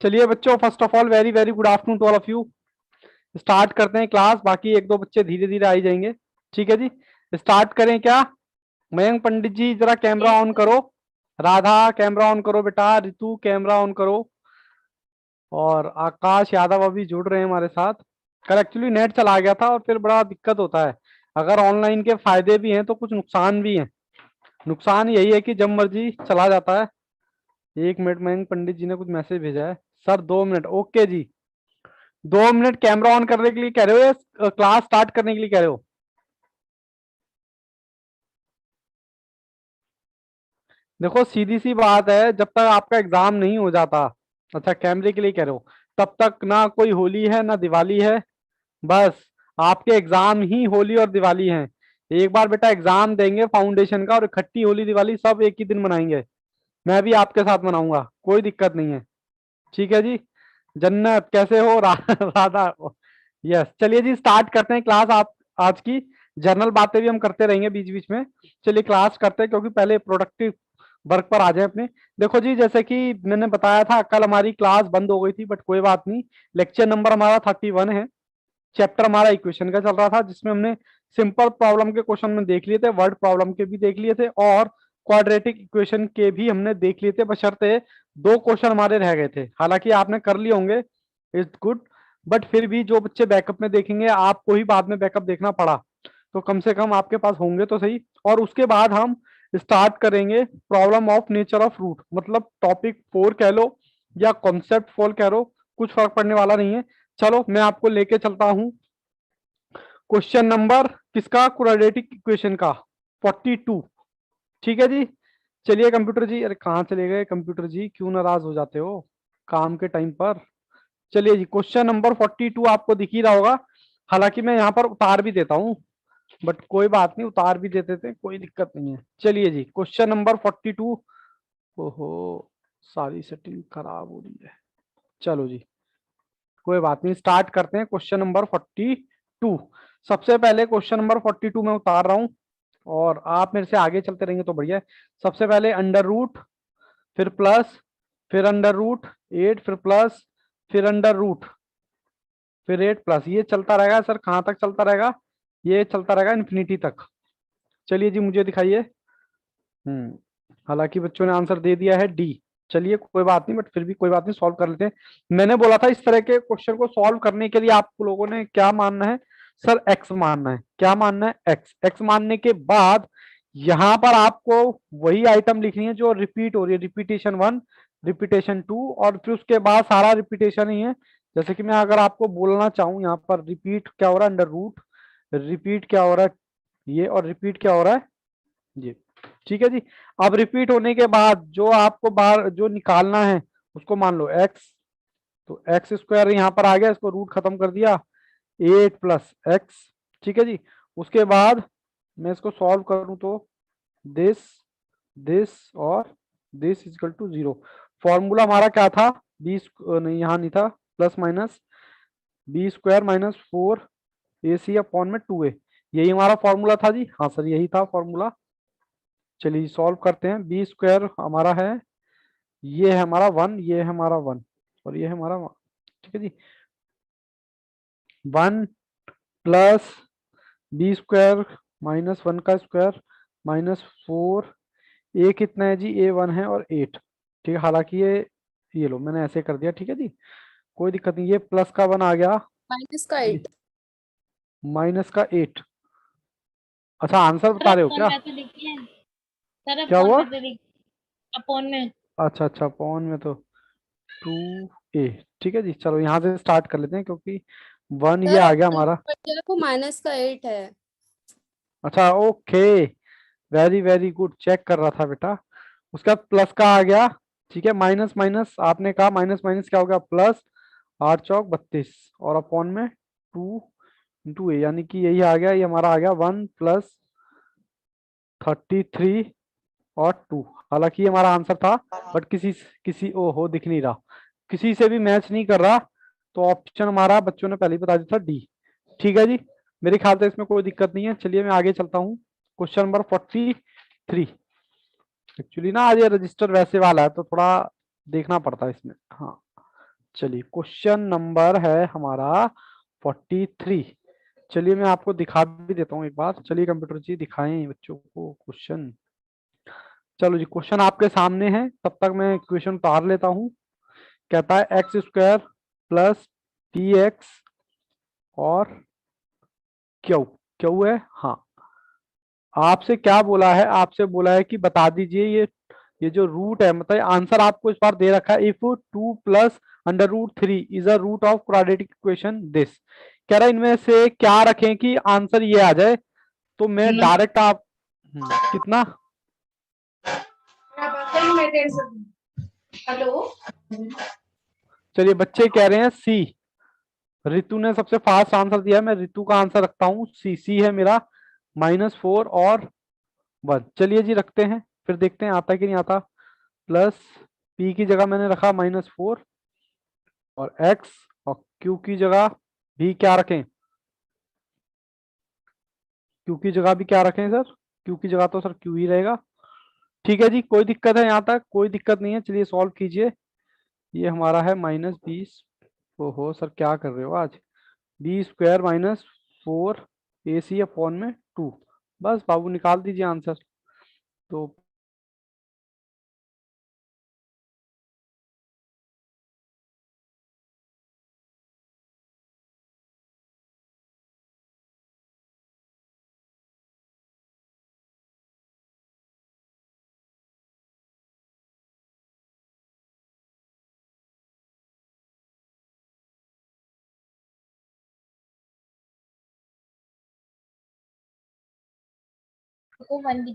चलिए बच्चों, first of all very very good afternoon to all of you. Start करते हैं क्लास। बाकी एक दो बच्चे धीरे धीरे आई जाएंगे। ठीक है जी, स्टार्ट करें क्या? मयंक पंडित जी जरा कैमरा यस ऑन सर। करो। राधा कैमरा ऑन करो बेटा। रितु कैमरा ऑन करो। और आकाश यादव अभी जुड़ रहे हैं हमारे साथ। कल एक्चुअली नेट चला गया था और फिर बड़ा दिक्कत होता है। अगर ऑनलाइन के फायदे भी हैं तो कुछ नुकसान भी हैं। नुकसान यही है कि जब मर्जी चला जाता है। 1 मिनट, मयंक पंडित जी ने कुछ मैसेज भेजा है। सर 2 मिनट, ओके जी। 2 मिनट कैमरा ऑन करने के लिए कह रहे हो या क्लास स्टार्ट करने के लिए कह रहे हो? देखो सीधी सी बात है, जब तक आपका एग्जाम नहीं हो जाता। अच्छा, कैमरे के लिए कह रहे हो? तब तक ना कोई होली है ना दिवाली है। बस आपके एग्जाम ही होली और दिवाली हैं। एक बार बेटा एग्जाम देंगे फाउंडेशन का और इकट्ठी होली दिवाली सब एक ही दिन मनाएंगे। मैं भी आपके साथ मनाऊंगा, कोई दिक्कत नहीं है। ठीक है जी। जन्नत कैसे हो राधा? यस, चलिए जी स्टार्ट करते हैं क्लास। आप आज की जनरल बातें भी हम करते रहेंगे बीच बीच में। चलिए क्लास करते हैं, क्योंकि पहले प्रोडक्टिव वर्क पर आ जाए अपने। देखो जी, जैसे कि मैंने बताया था, कल हमारी क्लास बंद हो गई थी, बट कोई बात नहीं। लेक्चर नंबर हमारा 31 है। चैप्टर हमारा इक्वेशन का चल रहा था, जिसमें हमने सिंपल प्रॉब्लम के क्वेश्चन में देख लिए थे, वर्ड प्रॉब्लम के भी देख लिए थे, और क्वाड्रेटिक इक्वेशन के भी हमने देख लिए थे, बशर्ते 2 क्वेश्चन हमारे रह गए थे। हालांकि आपने कर लिए होंगे, इज गुड। बट फिर भी जो बच्चे बैकअप में देखेंगे, आपको ही बाद में बैकअप देखना पड़ा, तो कम से कम आपके पास होंगे तो सही। और उसके बाद हम स्टार्ट करेंगे problem of nature of root, मतलब टॉपिक 4 कह लो या कॉन्सेप्ट 4 कह लो, कुछ फर्क पड़ने वाला नहीं है। चलो मैं आपको लेके चलता हूं क्वेश्चन नंबर किसका, क्वाड्रेटिक इक्वेशन का, 42। ठीक है जी। चलिए कंप्यूटर जी, अरे कहाँ चले गए कंप्यूटर जी, क्यों नाराज हो जाते हो काम के टाइम पर? चलिए जी, क्वेश्चन नंबर 42 आपको दिख ही रहा होगा। हालांकि मैं यहाँ पर उतार भी देता हूँ, बट कोई बात नहीं, उतार भी देते थे, कोई दिक्कत नहीं है। चलिए जी, क्वेश्चन नंबर 42। ओहो, सारी सेटिंग खराब हो रही है। चलो जी, कोई बात नहीं, स्टार्ट करते हैं क्वेश्चन नंबर 42। सबसे पहले क्वेश्चन नंबर 42 में उतार रहा हूं, और आप मेरे से आगे चलते रहेंगे तो बढ़िया है। सबसे पहले अंडर रूट, फिर प्लस, फिर अंडर रूट 8, फिर प्लस, फिर अंडर रूट, फिर 8 प्लस। ये चलता रहेगा सर, कहाँ तक चलता रहेगा? ये चलता रहेगा इन्फिनिटी तक। चलिए जी, मुझे दिखाइए। हालांकि बच्चों ने आंसर दे दिया है डी। चलिए कोई बात नहीं, बट फिर भी कोई बात नहीं, सॉल्व कर लेते हैं। मैंने बोला था इस तरह के क्वेश्चन को सॉल्व करने के लिए आप लोगों ने क्या मानना है? सर एक्स मानना है। क्या मानना है? एक्स। एक्स मानने के बाद यहां पर आपको वही आइटम लिखनी है जो रिपीट हो रही है, रिपीटेशन 1, रिपीटेशन 2, और फिर उसके बाद सारा रिपीटेशन ही है। जैसे कि मैं अगर आपको बोलना चाहूं, यहाँ पर रिपीट क्या हो रहा है, अंडर रूट, रिपीट क्या हो रहा है ये, और रिपीट क्या हो रहा है ये। ठीक है जी। अब रिपीट होने के बाद जो आपको बाहर जो निकालना है, उसको मान लो एक्स। तो एक्स स्क्वायर यहां पर आ गया, इसको रूट खत्म कर दिया, 8 + x। ठीक है जी। उसके बाद मैं इसको सॉल्व करूं तो दिस, दिस और दिस इक्वल टू 0। फॉर्मूला हमारा क्या था? बी, नहीं यहाँ नहीं था, प्लस माइनस b² - 4ac/2a। यही हमारा फॉर्मूला था जी। हाँ सर, यही था फॉर्मूला। चलिए सॉल्व करते हैं। b² हमारा है, ये है हमारा 1, ये है हमारा 1, और ये है हमारा 1। ठीक है जी। 1 प्लस b² - 1 का स्क्वायर -4। ए कितना है जी? A1 है और 8। ठीक है, हालांकि ये लो मैंने ऐसे कर दिया। ठीक है जी, कोई दिक्कत नहीं। ये प्लस का 1 आ गया, माइनस का ये 8। माइनस का 8। अच्छा, आंसर सर बता रहे हो अपॉन क्या? में तो लिखिए। सर क्या अपॉन हुआ? में तो लिखिए। अपॉन में। अच्छा अच्छा, पॉन में तो 2a। ठीक है जी, चलो यहाँ से स्टार्ट कर लेते हैं, क्योंकि 1 ये सर आ गया अपॉन हमारा। को माइनस का 8 है। अच्छा okay, very very good, check कर रहा था बेटा। उसका प्लस का आ गया। ठीक है, माइनस माइनस आपने कहा, माइनस माइनस क्या हो गया? प्लस। 8 × 4 = 32, और अपॉन में 2 × a, यानी कि यही आ गया, ये हमारा आ गया 1 + 33 और 2। हालांकि ये हमारा आंसर था, बट किसी किसी ओ हो दिख नहीं रहा, किसी से भी मैच नहीं कर रहा। तो ऑप्शन हमारा बच्चों ने पहले ही बता दिया था, डी। ठीक है जी, मेरे ख्याल से इसमें कोई दिक्कत नहीं है। चलिए मैं आगे चलता हूँ। Question number 43। एक्चुअली ना आज ये रजिस्टर वैसे वाला है, तो थोड़ा देखना पड़ता है इसमें। हाँ, चलिए क्वेश्चन नंबर है हमारा 43। चलिए मैं आपको दिखा भी देता हूँ एक बार। चलिए कंप्यूटर जी दिखाएं बच्चों को क्वेश्चन। चलो जी क्वेश्चन आपके सामने है, तब तक मैं क्वेश्चन उतार लेता हूँ। कहता है x square plus P x और क्यू। क्यू है हाँ। आपसे क्या बोला है, आपसे बोला है कि बता दीजिए ये जो रूट है, मतलब आंसर आपको इस बार दे रखा है। If 2 plus under root 3 is a root of quadratic equation this. कह रहा है इनमें से क्या रखें कि आंसर ये आ जाए। तो मैं डायरेक्ट आप कितना हेलो। चलिए बच्चे कह रहे हैं सी। रितु ने सबसे फास्ट आंसर दिया है, मैं रितु का आंसर रखता हूँ। सी सी है मेरा -4 और 1। चलिए जी रखते हैं, फिर देखते हैं आता है कि नहीं आता। प्लस पी की जगह मैंने रखा -4 और एक्स, और क्यू की जगह भी क्या रखें? क्यू की जगह भी क्या रखें सर? क्यू की जगह तो सर क्यू ही रहेगा। ठीक है जी, कोई दिक्कत है यहाँ तक? कोई दिक्कत नहीं है, चलिए सॉल्व कीजिए। ये हमारा है -20। ओहो सर क्या कर रहे हो आज? बी स्क्वायर -4 ए सी अपॉन में 2। बस बाबू निकाल दीजिए आंसर। तो को 1 भी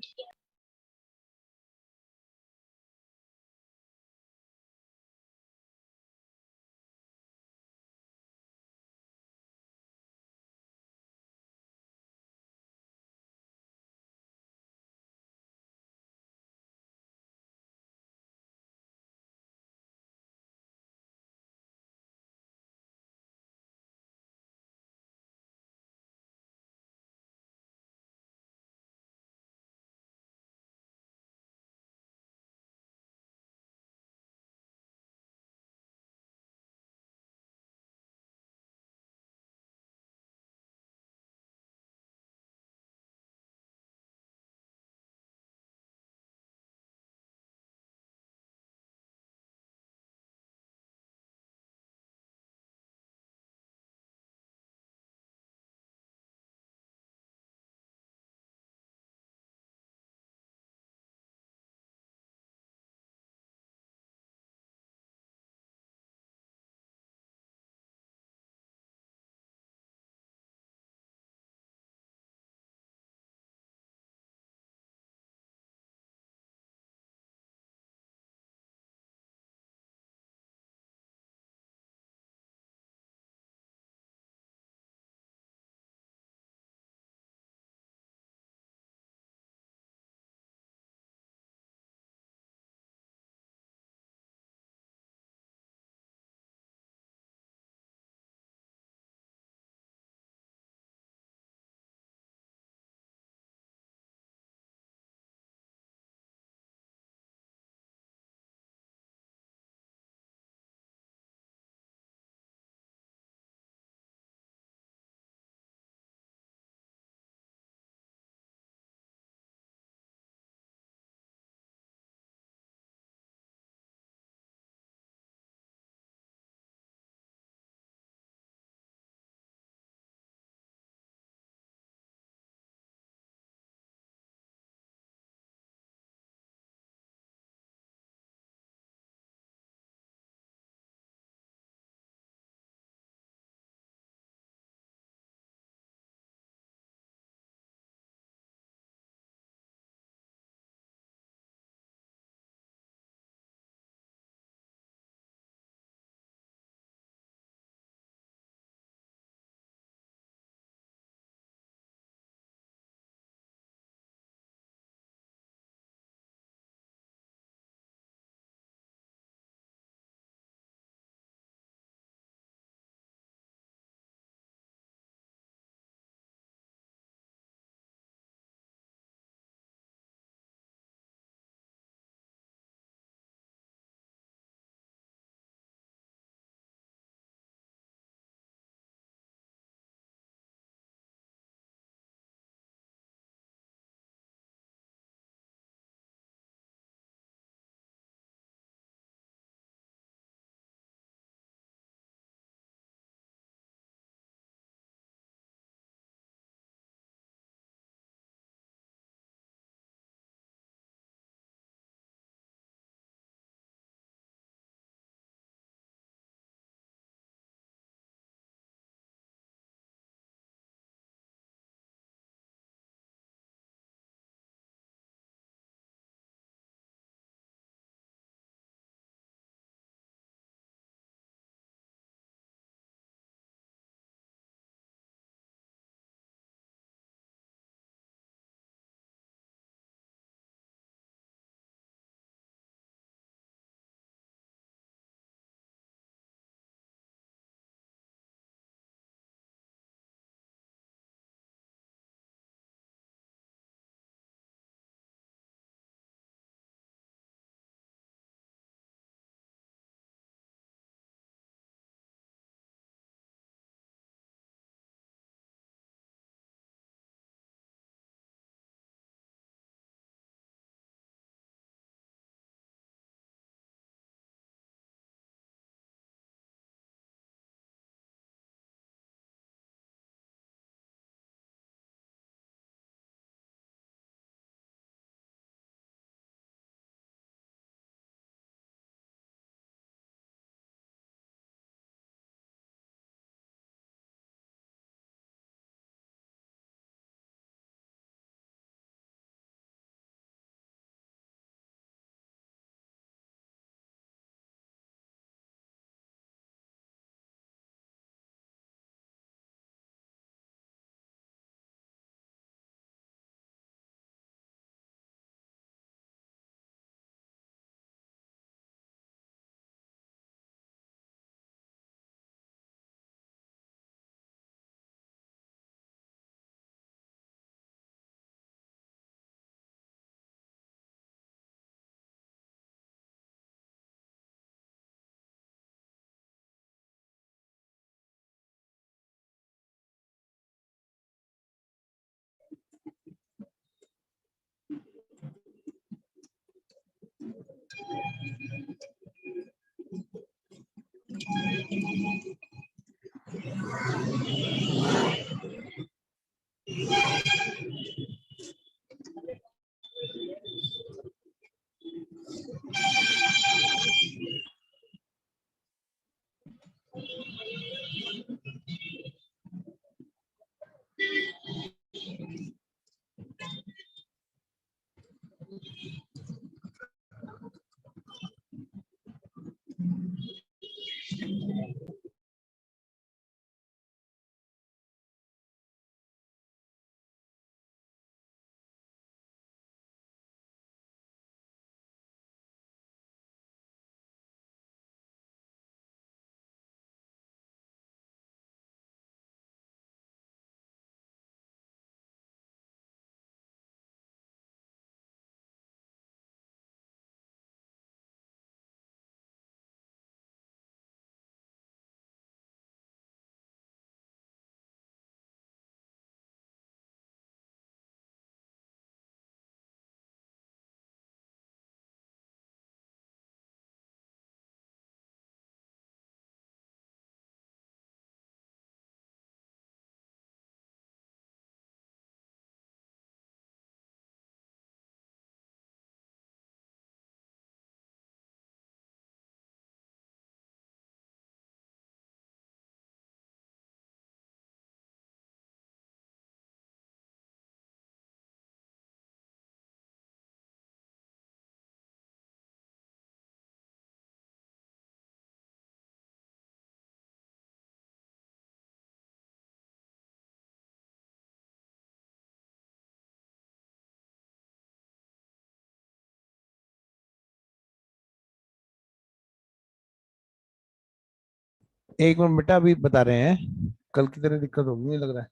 एक मिनट बेटा, अभी बता रहे हैं। कल की तरह दिक्कत होगी मुझे लग रहा है।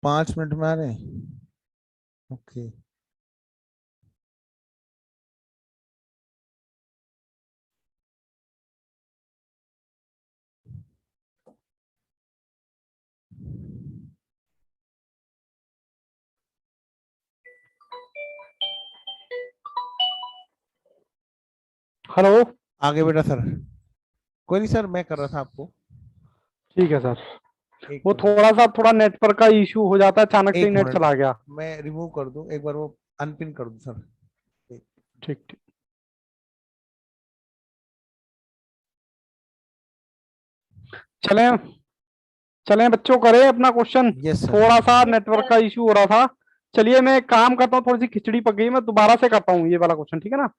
5 मिनट में आ रहे हैं। ओके। हेलो। आगे बेटा सर। कोई नहीं सर, मैं कर रहा था आपको। ठीक है सर। एक वो मिनट। थोड़ा नेटवर्क का इशू हो जाता है, अचानक से ही एक नेट मिनट, चला गया। मैं रिमूव कर दूं एक बार, वो अनपिन कर दूं सर। एक- ठीक ठीक। चलें चलें बच्चों, करें अपना क्वेश्चन। Yes sir. थोड़ा सा Yes, नेटवर्क sir. का इशू हो रहा था। चलिए मैं एक काम करता हूँ, थोड़ी सी खिचड़ी पक गई, मैं दोबारा से करता हूँ ये वाला क्वेश्चन, ठीक है ना।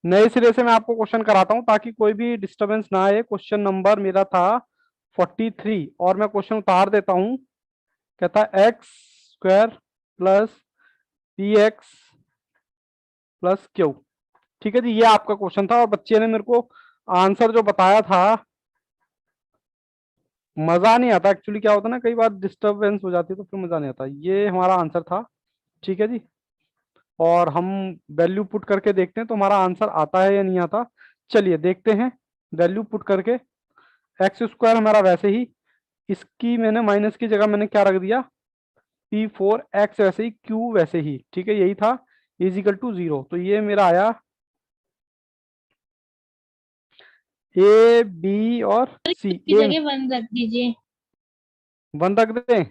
नए सिरे से मैं आपको क्वेश्चन कराता हूँ ताकि कोई भी डिस्टरबेंस ना आए। क्वेश्चन नंबर मेरा था 43 और मैं क्वेश्चन उतार देता हूँ। कहता है x square plus P x plus Q. ठीक है जी, ये आपका क्वेश्चन था और बच्चे ने मेरे को आंसर जो बताया था। मजा नहीं आता एक्चुअली, क्या होता है ना, कई बार डिस्टरबेंस हो जाती है तो फिर मजा नहीं आता। ये हमारा आंसर था, ठीक है जी। और हम वैल्यू पुट करके देखते हैं तो हमारा आंसर आता है या नहीं आता। चलिए देखते हैं। वैल्यू पुट करके एक्स स्क्वायर हमारा वैसे ही, इसकी मैंने माइनस की जगह मैंने क्या रख दिया, P4 x वैसे ही, Q वैसे ही, ठीक है यही था। इजिकल टू 0, तो ये मेरा आया A B और C। की ए जगह 1 रख दीजिए। 1 रख दें,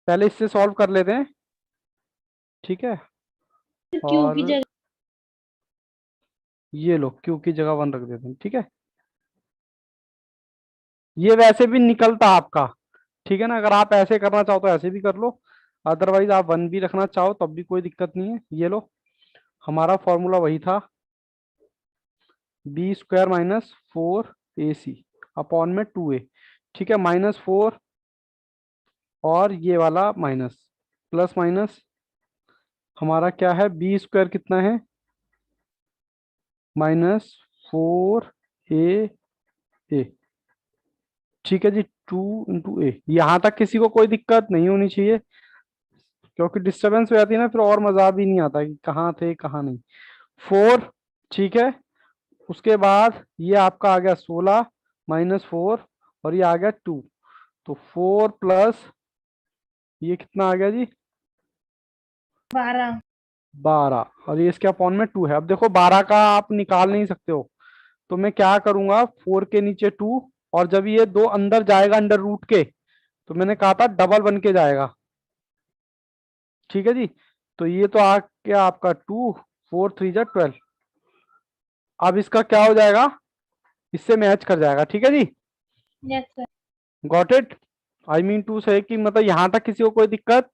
पहले इससे सॉल्व कर लेते हैं, ठीक है। क्यू की और जगह ये लो Q की जगह 1 रख देते हैं, ठीक है। ये वैसे भी निकलता आपका, ठीक है ना। अगर आप ऐसे करना चाहो तो ऐसे भी कर लो, अदरवाइज आप 1 भी रखना चाहो तब भी कोई दिक्कत नहीं है। ये लो, हमारा फॉर्मूला वही था, B² - 4AC अपॉन में 2A, ठीक है। -4 और ये वाला माइनस, प्लस माइनस हमारा क्या है, B² कितना है, -4AA, ठीक है जी। 2 × A, यहाँ तक किसी को कोई दिक्कत नहीं होनी चाहिए, क्योंकि डिस्टरबेंस हो जाती है ना फिर और मजा भी नहीं आता कि कहाँ थे कहाँ नहीं। 4, ठीक है। उसके बाद ये आपका आ गया 16 -4 और ये आ गया 2, तो 4 प्लस ये कितना आ गया जी, 12 12 और ये इसके अपॉन में 2 है। अब देखो 12 का आप निकाल नहीं सकते हो, तो मैं क्या करूंगा, 4 के नीचे 2, और जब ये दो अंदर जाएगा अंडर रूट के, तो मैंने कहा था डबल बन के जाएगा। ठीक है जी। तो ये तो आ गया आपका 2, 4 3 जा 12। अब इसका क्या हो जाएगा, इससे मैच कर जाएगा। ठीक है जी, yes sir. Got it. I mean to say कि मतलब यहां तक किसी को कोई दिक्कत।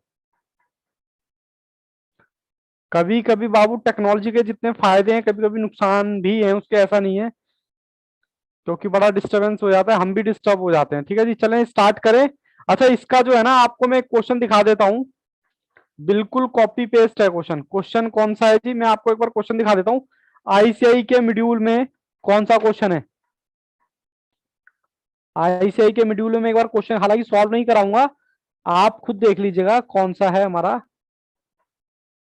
कभी कभी बाबू टेक्नोलॉजी के जितने फायदे हैं कभी कभी नुकसान भी हैं उसके, ऐसा नहीं है, क्योंकि बड़ा डिस्टरबेंस हो जाता है, हम भी डिस्टर्ब हो जाते हैं। ठीक है जी, चलें स्टार्ट करें। अच्छा, इसका जो है ना, आपको मैं एक क्वेश्चन दिखा देता हूँ, बिल्कुल कॉपी पेस्ट है क्वेश्चन। क्वेश्चन कौन सा है जी, मैं आपको एक बार क्वेश्चन दिखा देता हूँ। आईसीआई के मॉड्यूल में कौन सा क्वेश्चन है, आईसीआई के मॉड्यूल में एक बार क्वेश्चन, हालांकि सॉल्व नहीं कराऊंगा, आप खुद देख लीजिएगा कौन सा है हमारा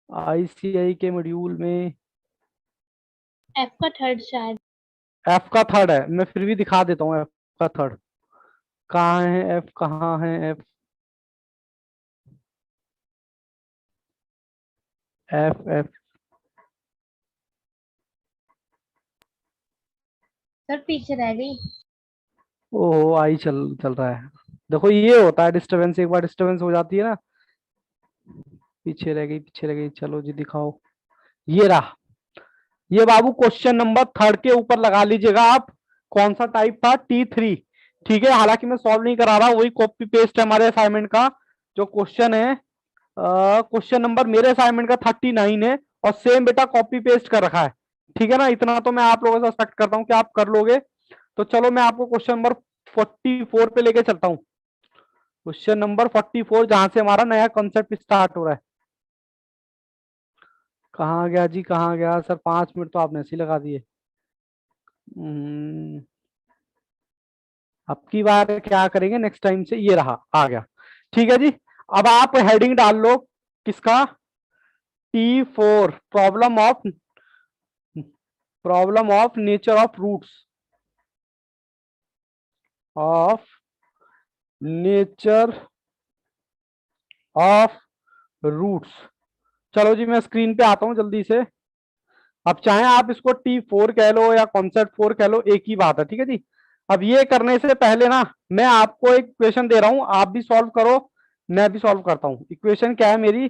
आईसीआई के मॉड्यूल में। एफ का थर्ड शायद। एफ का थर्ड है, मैं फिर भी दिखा देता हूँ एफ का थर्ड। कहाँ है एफ, कहाँ है एफ, एफ एफ। सर पीछे रह गई। ओ आई चल चल रहा है। देखो ये होता है डिस्टरबेंस, एक बार डिस्टरबेंस हो जाती है ना। पीछे रह गई, पीछे रह गई, चलो जी दिखाओ। ये रहा, ये बाबू क्वेश्चन नंबर थर्ड के ऊपर लगा लीजिएगा आप। कौन सा टाइप था, T3। ठीक है, हालांकि मैं सॉल्व नहीं करा रहा, वही कॉपी पेस्ट है हमारे असाइनमेंट का जो क्वेश्चन है। क्वेश्चन नंबर मेरे असाइनमेंट का 39 है, और सेम बेटा कॉपी पेस्ट कर रखा है। ठीक है ना, इतना तो मैं आप लोगों से एक्सपेक्ट करता हूँ कि आप कर लोगे। तो चलो मैं आपको क्वेश्चन नंबर 44 पे लेके चलता हूँ। क्वेश्चन नंबर 44, जहां से हमारा नया कॉन्सेप्ट स्टार्ट हो रहा है। कहाँ गया जी, कहाँ गया सर, 5 मिनट तो आपने ऐसे ही लगा दिए। हम्म, अब की बार क्या करेंगे नेक्स्ट टाइम से, ये रहा, आ गया। ठीक है जी, अब आप हेडिंग डाल लो किसका, T4, problem of nature of roots, of nature of roots. चलो जी, मैं स्क्रीन पे आता हूं जल्दी से। अब चाहे आप इसको T4 कह लो या कॉन्सेप्ट 4 कह लो, एक ही बात है। ठीक है जी, अब ये करने से पहले ना, मैं आपको एक इक्वेशन दे रहा हूं, आप भी सॉल्व करो, मैं भी सॉल्व करता हूं। इक्वेशन क्या है मेरी,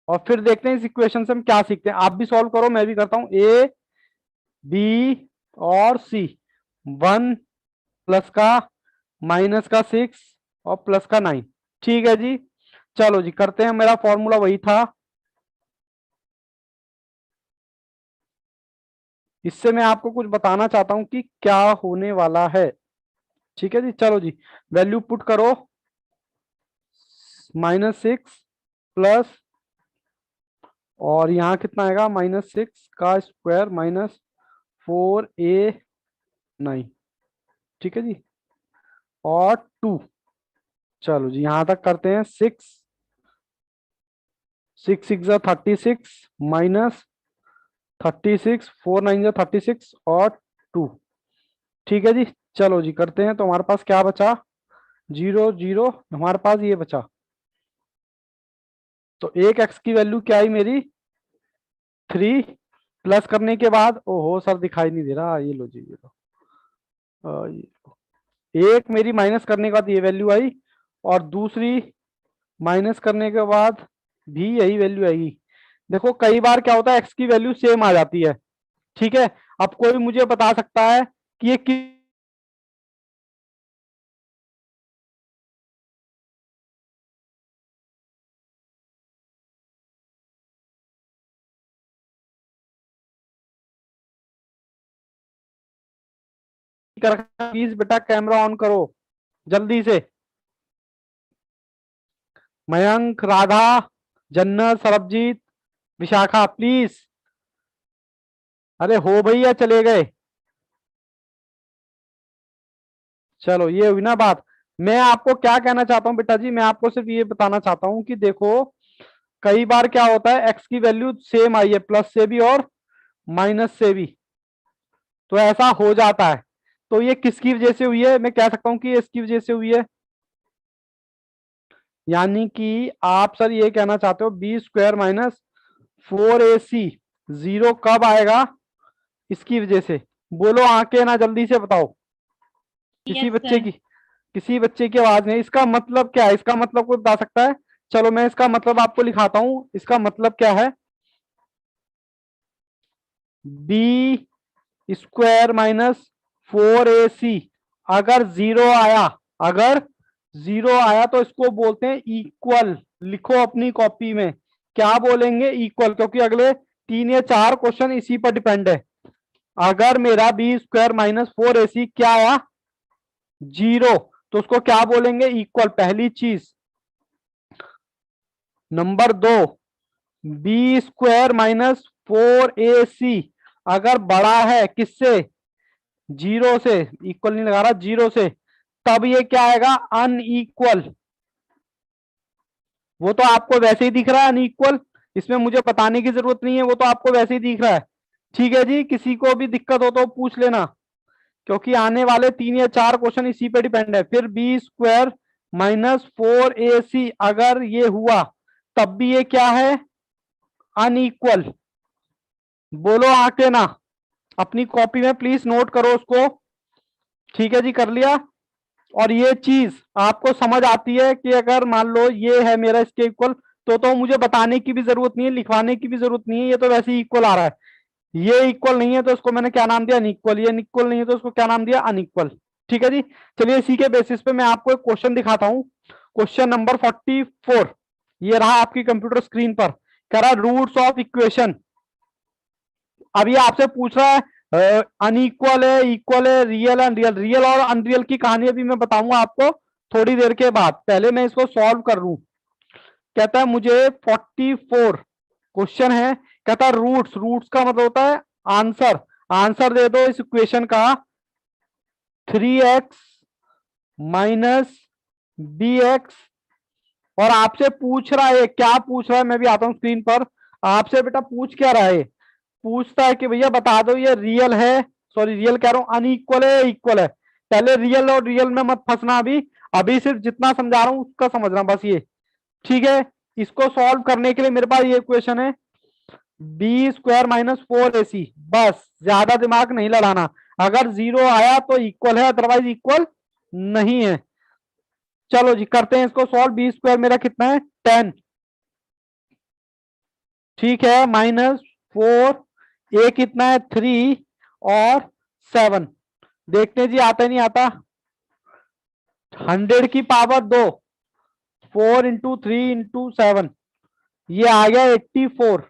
और फिर देखते हैं इस इक्वेशन से हम क्या सीखते हैं। आप भी सॉल्व करो, मैं भी करता हूं। ए बी और सी, 1 प्लस का, माइनस का 6 और प्लस का 9। ठीक है जी, चलो जी करते हैं। मेरा फॉर्मूला वही था, इससे मैं आपको कुछ बताना चाहता हूं कि क्या होने वाला है। ठीक है जी, चलो जी, वैल्यू पुट करो, -6 प्लस, और यहाँ कितना आएगा, -6 का स्क्वायर माइनस 4A9। ठीक है जी, और 2। चलो जी यहां तक करते हैं। 6 6 6 36 -36, 4 9 36 और 2। ठीक है जी, चलो जी करते हैं। तो हमारे पास क्या बचा, 0 0, हमारे पास ये बचा। तो एक एक्स की वैल्यू क्या आई मेरी, 3, प्लस करने के बाद, ओहो सर दिखाई नहीं दे रहा, ये लो जी, ये लो। एक मेरी माइनस करने के बाद ये वैल्यू आई, और दूसरी माइनस करने के बाद भी यही वैल्यू आएगी। देखो कई बार क्या होता है, एक्स की वैल्यू सेम आ जाती है। ठीक है, अब कोई मुझे बता सकता है कि ये किस प्लीज बेटा कैमरा ऑन करो जल्दी से। मयंक, राधा, जन्नत, सरबजीत, विशाखा प्लीज। अरे हो भैया, चले गए। चलो ये हुई ना बात। मैं आपको क्या कहना चाहता हूँ बेटा जी, मैं आपको सिर्फ ये बताना चाहता हूँ कि देखो कई बार क्या होता है, एक्स की वैल्यू सेम आई है, प्लस से भी और माइनस से भी, तो ऐसा हो जाता है। तो ये किसकी वजह से हुई है, मैं कह सकता हूँ कि ये इसकी वजह से हुई है। यानी कि आप सर ये कहना चाहते हो बी स्क्वायर माइनस 4ac 0 कब आएगा इसकी वजह से। बोलो आके ना जल्दी से बताओ। किसी यस बच्चे सर। की किसी बच्चे की आवाज नहीं। इसका मतलब क्या है, इसका मतलब कोई बता सकता है? चलो मैं इसका मतलब आपको लिखाता हूं। इसका मतलब क्या है, बी स्क्वायर माइनस 4ac अगर जीरो आया, अगर जीरो आया तो इसको बोलते हैं इक्वल। लिखो अपनी कॉपी में क्या बोलेंगे, इक्वल, क्योंकि अगले 3 या 4 क्वेश्चन इसी पर डिपेंड है। अगर मेरा बी स्क्वायर माइनस 4ac क्या आया, जीरो, तो उसको क्या बोलेंगे, इक्वल, पहली चीज। Number 2, B square minus 4ac अगर बड़ा है किससे, जीरो से, इक्वल नहीं लगा रहा, जीरो से, तब ये क्या आएगा, अनइक्वल। वो तो आपको वैसे ही दिख रहा है अनइक्वल, इसमें मुझे बताने की जरूरत नहीं है, वो तो आपको वैसे ही दिख रहा है। ठीक है जी, किसी को भी दिक्कत हो तो पूछ लेना, क्योंकि आने वाले 3 या 4 क्वेश्चन इसी पे डिपेंड है। फिर बी स्क्वायर माइनस 4ac अगर ये हुआ तब भी ये क्या है, अनइक्वल। बोलो आके ना, अपनी कॉपी में प्लीज नोट करो उसको। ठीक है जी, कर लिया। और ये चीज आपको समझ आती है कि अगर मान लो ये है मेरा इसके इक्वल, तो मुझे बताने की भी जरूरत नहीं है, लिखवाने की भी जरूरत नहीं है, ये तो वैसे ही इक्वल आ रहा है। ये इक्वल नहीं है तो इसको मैंने क्या नाम दिया, अनइक्वल। ये इक्वल नहीं है तो इसको क्या नाम दिया, अनइक्वल। ठीक है जी। चलिए इसी के बेसिस पे मैं आपको एक क्वेश्चन दिखाता हूं। क्वेश्चन नंबर 44, ये रहा आपकी कंप्यूटर स्क्रीन पर। कह रहा रूट्स ऑफ इक्वेशन। अब ये आपसे पूछ रहा है अनइक्वल है, इक्वल है, रियल है, अनरियल। रियल और अनरियल की कहानी अभी मैं बताऊंगा आपको थोड़ी देर के बाद, पहले मैं इसको सॉल्व कर लूं। कहता है मुझे 44 क्वेश्चन है, कहता है रूट्स, रूट्स का मतलब होता है आंसर। आंसर दे दो इस इक्वेशन का 3x माइनस bx। और आपसे पूछ रहा है, क्या पूछ रहा है, मैं भी आता हूं स्क्रीन पर। आपसे बेटा पूछ क्या रहा है, पूछता है कि भैया बता दो ये रियल है, सॉरी रियल कह रहा हूं, अनइक्वल है, इक्वल है। पहले रियल और रियल में मत फंसना अभी, अभी सिर्फ जितना समझा रहा हूं उसका समझना बस ये। ठीक है, इसको सॉल्व करने के लिए मेरे पास ये इक्वेशन है बी स्क्वायर माइनस 4ac। बस ज्यादा दिमाग नहीं लड़ाना, अगर जीरो आया तो इक्वल है, अदरवाइज इक्वल नहीं है। चलो जी करते हैं इसको सॉल्व। बी स्क्वायर मेरा कितना है, 10। ठीक है, माइनस 4, ए कितना है 3 और 7। देखते जी आता नहीं आता। 100 की पावर 2, 4 इंटू 3 इंटू 7, ये आ गया 84।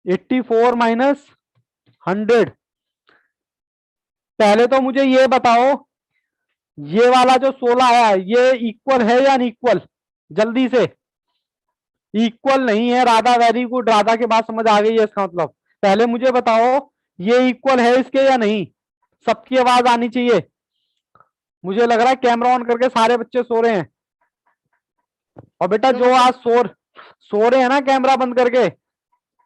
84 माइनस 100। पहले तो मुझे ये बताओ, ये वाला जो 16 आया है ये इक्वल है या अनइक्वल, जल्दी से। इक्वल नहीं है राधा, वेरी गुड, राधा के बाद समझ आ गई है इसका मतलब। पहले मुझे बताओ ये इक्वल है इसके या नहीं, सबकी आवाज आनी चाहिए। मुझे लग रहा है कैमरा ऑन करके सारे बच्चे सो रहे हैं। और बेटा जो आज सो रहे हैं ना कैमरा बंद करके,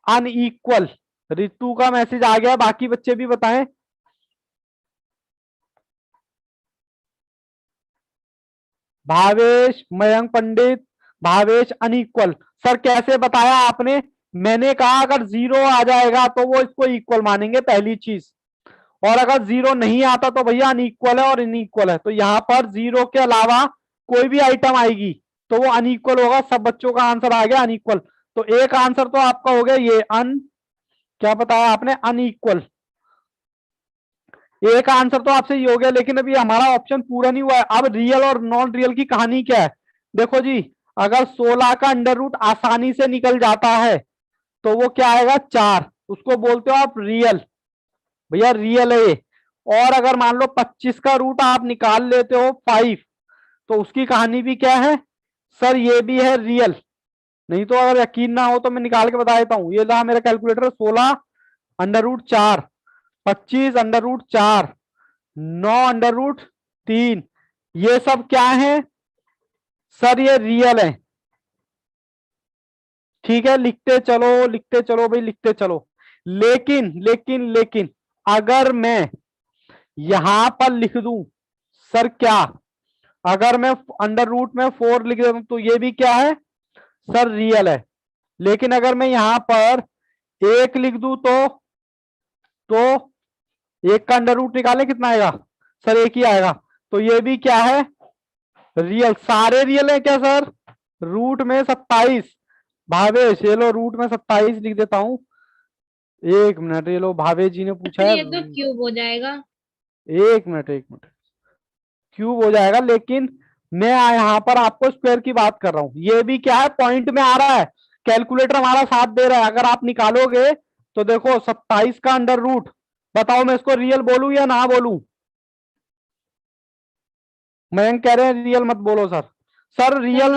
अनइक्वल। रितु का मैसेज आ गया, बाकी बच्चे भी बताएं। भावेश, मयंक पंडित, भावेश अनइक्वल। सर कैसे बताया आपने, मैंने कहा अगर जीरो आ जाएगा तो वो इसको इक्वल मानेंगे, पहली चीज। और अगर जीरो नहीं आता तो भैया अनइक्वल है और इनइक्वल है। तो यहां पर जीरो के अलावा कोई भी आइटम आएगी तो वो अनइक्वल होगा। सब बच्चों का आंसर आ गया अनइक्वल। तो एक आंसर तो आपका हो गया ये क्या बताया आपने, अनइक्वल। एक आंसर तो आपसे ये हो गया, लेकिन अभी हमारा ऑप्शन पूरा नहीं हुआ है। अब रियल और नॉन रियल की कहानी क्या है, देखो जी। अगर 16 का अंडर रूट आसानी से निकल जाता है तो वो क्या आएगा, 4, उसको बोलते हो आप रियल, भैया रियल है ये। और अगर मान लो 25 का रूट आप निकाल लेते हो 5, तो उसकी कहानी भी क्या है, सर ये भी है रियल। नहीं तो अगर यकीन ना हो तो मैं निकाल के बता देता हूं। ये रहा मेरा calculator, 16 under root 4, 25 under root 4, 9 under root 3, ये सब क्या है, सर ये रियल है। ठीक है, लिखते चलो लिखते चलो भाई, लिखते चलो। लेकिन लेकिन लेकिन अगर मैं यहां पर लिख दूं, सर क्या, अगर मैं अंडर रूट में 4 लिख देता हूं तो ये भी क्या है सर, रियल है। लेकिन अगर मैं यहां पर 1 लिख दूं तो 1 का अंडर रूट निकाले कितना आएगा सर, 1 ही आएगा। तो ये भी क्या है, रियल। सारे रियल है क्या सर? रूट में 27। भावेश ये लो, रूट में 27 लिख देता हूं। 1 मिनट, ये लो भावेश जी ने पूछा सर है। ये तो क्यूब हो जाएगा। 1 मिनट 1 मिनट, क्यूब हो जाएगा, लेकिन मैं यहाँ पर आपको स्क्वायर की बात कर रहा हूं। ये भी क्या है, पॉइंट में आ रहा है, कैलकुलेटर हमारा साथ दे रहा है। अगर आप निकालोगे तो देखो 27 का अंडर रूट, बताओ मैं इसको रियल बोलूं या ना बोलूं? मयंक कह रहे हैं रियल मत बोलो सर। सर रियल,